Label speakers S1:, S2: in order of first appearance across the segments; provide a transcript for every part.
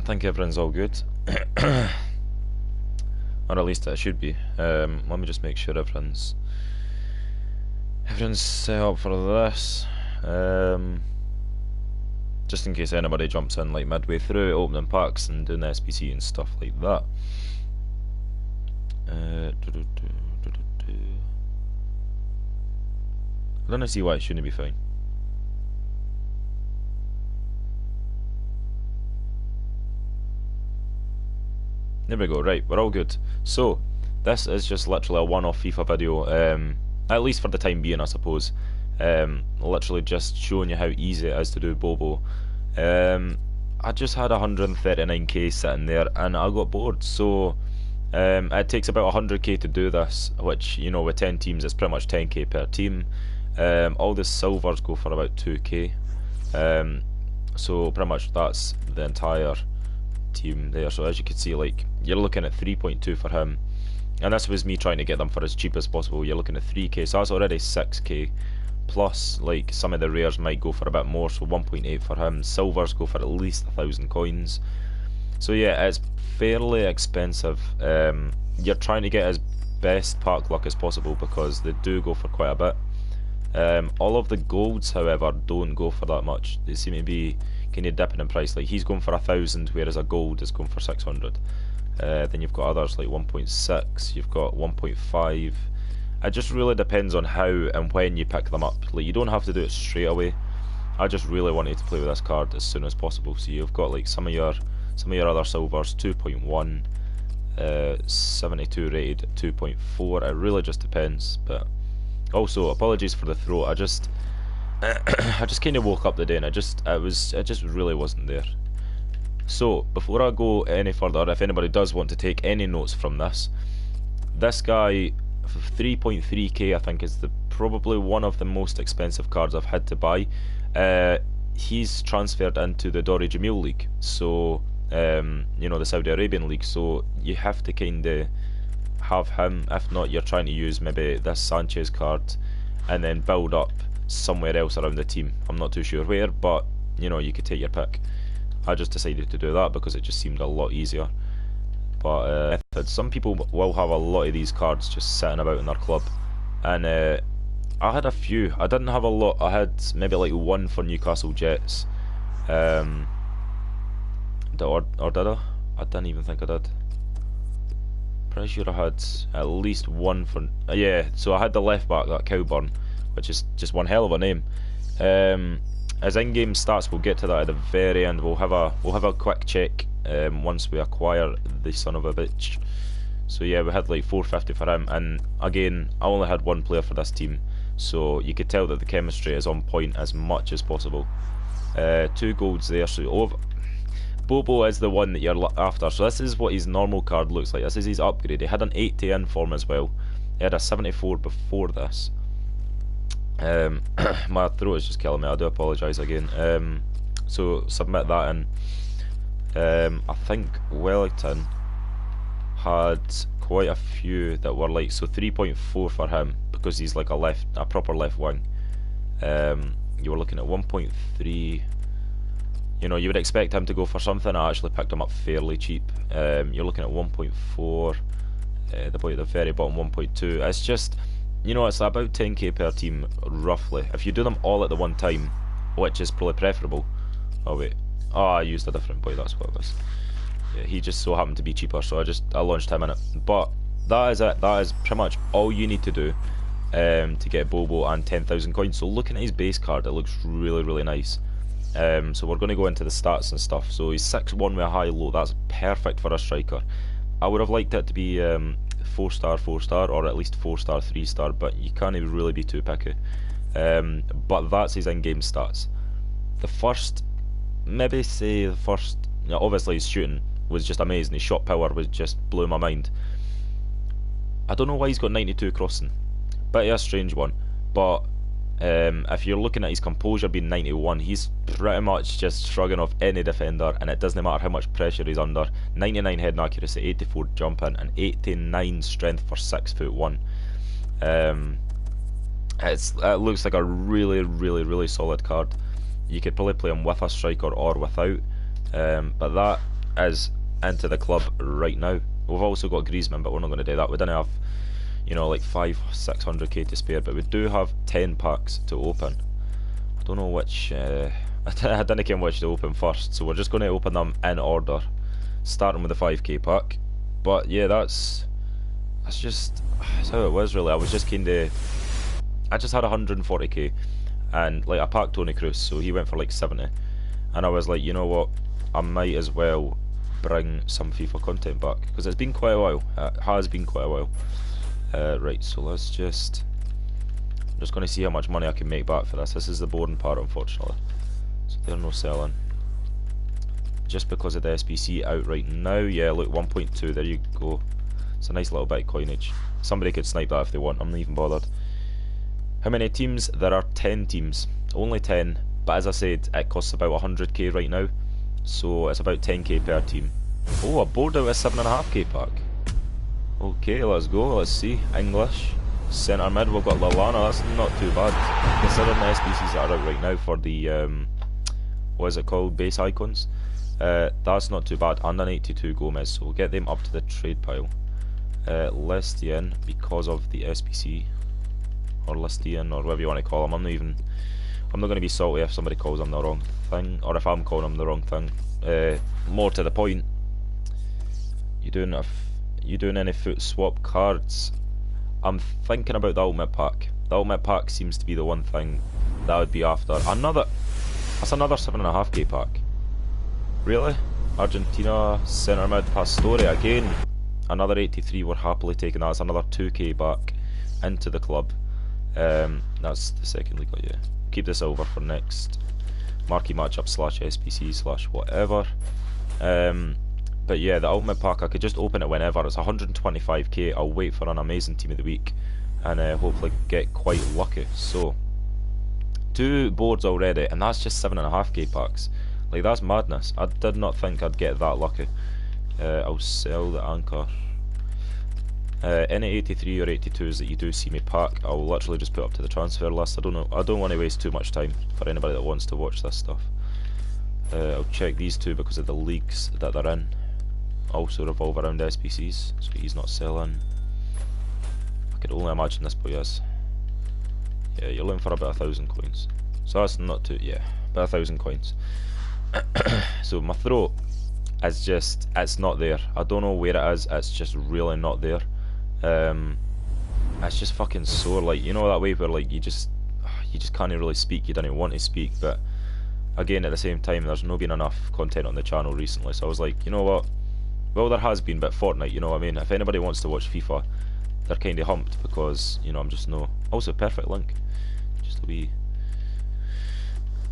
S1: think everyone's all good. Or at least it should be. Let me just make sure everyone's set up for this. Just in case anybody jumps in like midway through opening packs and doing SBC and stuff like that. I don't see why it shouldn't be fine. There we go, right, we're all good. So, this is just literally a one-off FIFA video, at least for the time being I suppose. Literally just showing you how easy it is to do BOBO. I just had 139k sitting there and I got bored, so it takes about 100k to do this, which, you know, with 10 teams it's pretty much 10k per team. All the silvers go for about 2k, so pretty much that's the entire team there. So as you can see, like, you're looking at 3.2 for him, and this was me trying to get them for as cheap as possible. You're looking at 3k, so that's already 6k, plus like some of the rares might go for a bit more, so 1.8 for him. Silvers go for at least 1,000 coins, so yeah, it's fairly expensive. You're trying to get as best pack luck as possible because they do go for quite a bit. All of the golds, however, don't go for that much. They seem to be kind of dipping in price. Like, he's going for 1,000, whereas a gold is going for 600. Then you've got others like 1.6, you've got 1.5. It just really depends on how and when you pick them up. Like, you don't have to do it straight away. I just really wanted to play with this card as soon as possible. So you've got like some of your other silvers, 2.1, 72 rated at 2.4. It really just depends. But also, apologies for the throat. I just kind of woke up the day and it just really wasn't there. So before I go any further, if anybody does want to take any notes from this guy, 3.3k I think is probably one of the most expensive cards I've had to buy. He's transferred into the Dori Jamil League, so you know, the Saudi Arabian League, so you have to kind of have him. If not, you're trying to use maybe this Sanchez card and then build up somewhere else around the team. I'm not too sure where, but you know, you could take your pick. I just decided to do that because it just seemed a lot easier. But some people will have a lot of these cards just sitting about in their club, and I had a few. I didn't have a lot. I had maybe like one for Newcastle Jets. Or did I? I didn't even think I did. Pretty sure I had at least one for yeah. So I had the left back, that Cowburn, which is just one hell of a name. As in-game stats, we'll get to that at the very end. We'll have a quick check once we acquire the son of a bitch. So yeah, we had like 450 for him, and again, I only had one player for this team, so you could tell that the chemistry is on point as much as possible. 2 golds there, so BOBO is the one that you're after. So this is what his normal card looks like. This is his upgrade. He had an 80 in form as well. He had a 74 before this. My throat is just killing me, I do apologise again. So submit that in. I think Wellington had quite a few that were like, so 3.4 for him because he's like a proper left wing. You were looking at 1.3. You know, you would expect him to go for something. I actually picked him up fairly cheap. You're looking at 1.4. The boy at the very bottom, 1.2. It's just, you know, it's about 10k per team roughly. If you do them all at the one time, which is probably preferable. Oh wait, oh, I used a different boy, that's what it was. Yeah, he just so happened to be cheaper, so I launched him in it. But that is it. That is pretty much all you need to do to get BOBO and 10,000 coins. So looking at his base card, it looks really, really nice. So we're going to go into the stats and stuff. So he's 6'1" with a high low. That's perfect for a striker. I would have liked it to be 4-star, 4-star, or at least 4-star, 3-star, but you can't even really be too picky. But that's his in-game stats. The first, maybe say the first, you know, obviously his shooting was just amazing. His shot power was just blew my mind. I don't know why he's got 92 crossing. Bit of a strange one, but if you're looking at his composure being 91, he's pretty much just shrugging off any defender, and it doesn't matter how much pressure he's under. 99 heading accuracy, 84 jumping, and 89 strength for 6'1". It looks like a really, really, really solid card. You could probably play him with a striker or without, but that is into the club right now. We've also got Griezmann, but we're not going to do that. We don't have, you know, like 500-600k to spare, but we do have 10 packs to open. I don't know which, I didn't know which to open first, so we're just going to open them in order, starting with the 5k pack. But yeah, that's just that's how it was really. I was just I just had 140k, and like I packed Tony Kroos, so he went for like 70, and I was like, you know what, I might as well bring some FIFA content back, because it's been quite a while. It has been quite a while. Right, so I'm just going to see how much money I can make back for this. This is the boring part, unfortunately. So they're no selling. Just because of the SBC out right now. Yeah, look, 1.2, there you go. It's a nice little bit of coinage. Somebody could snipe that if they want, I'm not even bothered. How many teams? There are 10 teams. Only 10, but as I said, it costs about 100k right now. So it's about 10k per team. Oh, a board out of a 7.5k pack. Okay, let's go, let's see. English. Centre mid, we've got Lallana, that's not too bad. Considering the SBCs that are out right now for the, what is it called, base icons. That's not too bad, and an 82 Gomez, so we'll get them up to the trade pile. Lestian, because of the SBC, or Lestian, or whatever you want to call him. I'm not going to be salty if somebody calls him the wrong thing, or if I'm calling him the wrong thing. More to the point, you doing any foot swap cards? I'm thinking about the ultimate pack. The ultimate pack seems to be the one thing that I would be after. That's another 7.5k pack. Really? Argentina, centre mid, Pastore again. Another 83, we're happily taking that. That's another 2k back into the club. That's the second league, yeah. Keep this over for next marquee matchup / SBC / whatever. But yeah, the ultimate pack, I could just open it whenever. It's 125k. I'll wait for an amazing team of the week and hopefully get quite lucky. So 2 boards already, and that's just 7.5k packs. Like, that's madness. I did not think I'd get that lucky. I'll sell the anchor. Any 83 or 82s that you do see me pack, I'll literally just put up to the transfer list. I don't want to waste too much time for anybody that wants to watch this stuff. I'll check these 2 because of the leagues that they're in. Also revolve around SBCs, so he's not selling. I could only imagine this boy is. Yeah, you're looking for about 1,000 coins. So that's not too, yeah, about 1,000 coins. So my throat is just, it's not there. I don't know where it is, it's just really not there. It's just fucking sore, like, you know that way where like you just can't really speak, you don't even want to speak, but again at the same time there's not been enough content on the channel recently, so I was like, you know what, well there has been, but Fortnite, you know what I mean, if anybody wants to watch FIFA, they're kinda humped because, you know, I'm just no, also perfect link, just a wee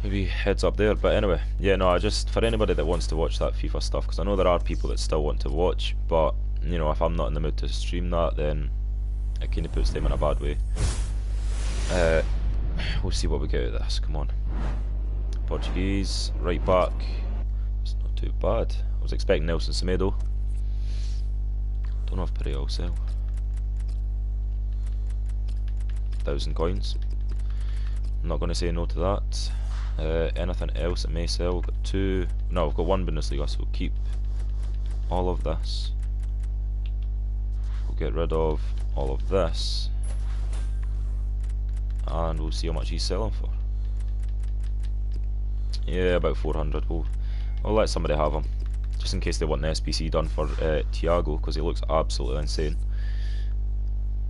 S1: maybe heads up there. But anyway, yeah, no, I just, for anybody that wants to watch that FIFA stuff, because I know there are people that still want to watch, but you know, if I'm not in the mood to stream that, then it kind of puts them in a bad way. We'll see what we get out of this. Come on, Portuguese right back. It's not too bad. I was expecting Nelson Semedo. Don't know if Pereira will sell. 1,000 coins. I'm not going to say no to that. Anything else that may sell? We've got 2. No, we've got 1 Bundesliga, so we'll keep all of this. We'll get rid of all of this, and we'll see how much he's selling for. Yeah, about 400. We'll let somebody have him, just in case they want an SBC done for Thiago, because he looks absolutely insane.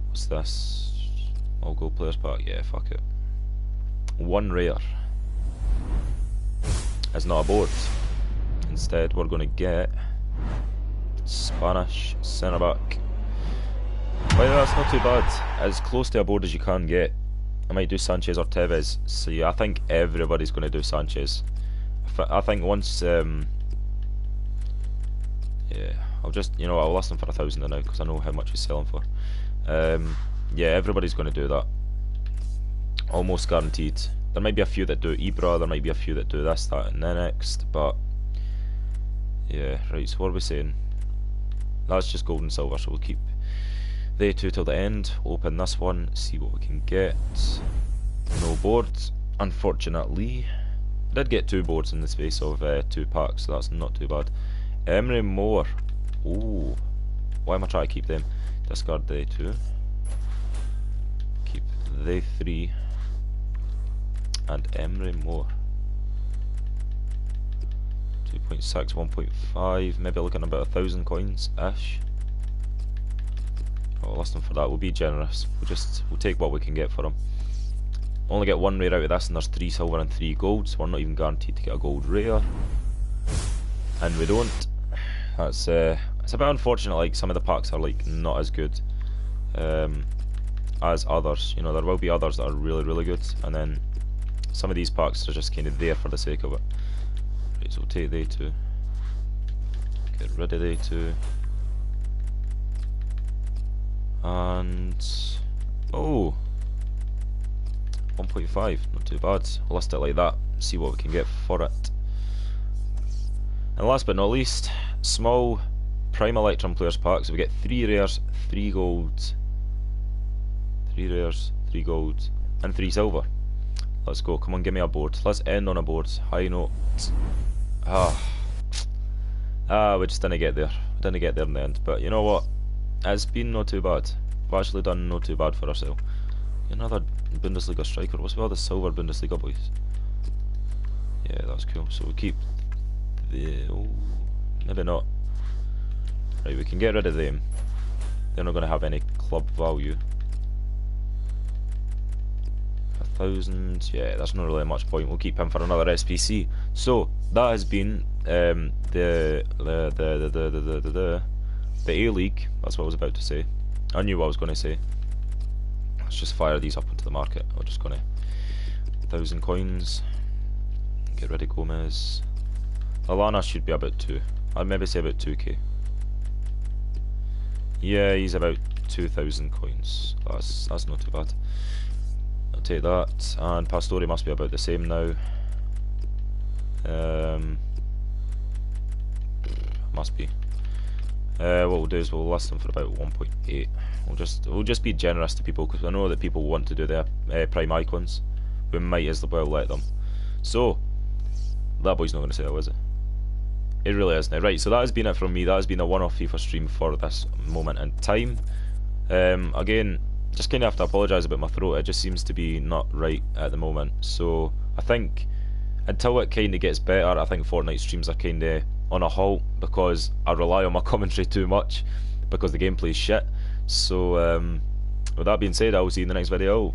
S1: What's this? All gold players pack. Yeah, fuck it. 1 rare. It's not a board. Instead, we're going to get Spanish centre back. Well, that's not too bad. As close to a board as you can get. I might do Sanchez or Tevez. So yeah, I think everybody's going to do Sanchez. I think once, yeah, I'll just, you know, I'll list him for 1,000 now because I know how much he's selling for. Yeah, everybody's going to do that. Almost guaranteed. There might be a few that do Ibra, there might be a few that do this, that, and the next, but yeah, right, so what are we saying? That's just gold and silver, so we'll keep they 2 till the end. Open this one, see what we can get. No boards, unfortunately. I did get 2 boards in the space of 2 packs, so that's not too bad. Emery Moore. Ooh. Why am I trying to keep them? Discard they 2. Keep they 3. And Emery Moore. 2.6, 1.5. Maybe looking about 1,000 coins-ish. I'll list them for that. We'll be generous. We'll take what we can get for them. Only get 1 rare out of this, and there's 3 silver and 3 gold, so we're not even guaranteed to get a gold rare. And we don't. That's it's a bit unfortunate. Like, some of the packs are like not as good as others. You know, there will be others that are really, really good, and then some of these packs are just kind of there for the sake of it. Right, so we'll take they 2. Get rid of they 2. And oh, 1.5, not too bad. I'll list it like that, see what we can get for it. And last but not least, small Prime Electrum Players packs. We get 3 rares, 3 golds, 3 rares, 3 golds, and 3 silver. Let's go, come on, give me a board. Let's end on a board. High note. We just didn't get there. We didn't get there in the end, but you know what? It's been not too bad. We've actually done not too bad for ourselves. Another Bundesliga striker. What's with all the silver Bundesliga boys? Yeah, that was cool. So we keep the... oh, maybe not. Right, we can get rid of them. They're not going to have any club value. 1,000. Yeah, that's not really much point. We'll keep him for another SBC. So that has been the A-League. That's what I was about to say. I knew what I was going to say. Let's just fire these up into the market. We're just going to 1,000 coins. Get rid of Gomez. Alana should be about 2. I'd maybe say about 2k. Yeah, he's about 2,000 coins. That's not too bad. I'll take that. And Pastore must be about the same now. Must be. What we'll do is we'll list them for about 1.8. We'll just be generous to people, because I know that people want to do their prime icons. We might as well let them. So that boy's not going to say that, is it? It really isn't. Right, so that has been it from me. That has been a one-off FIFA stream for this moment in time. Again, just kind of have to apologise about my throat. It just seems to be not right at the moment. So I think until it kind of gets better, I think Fortnite streams are kind of on a halt, because I rely on my commentary too much because the gameplay is shit. So with that being said, I will see you in the next video.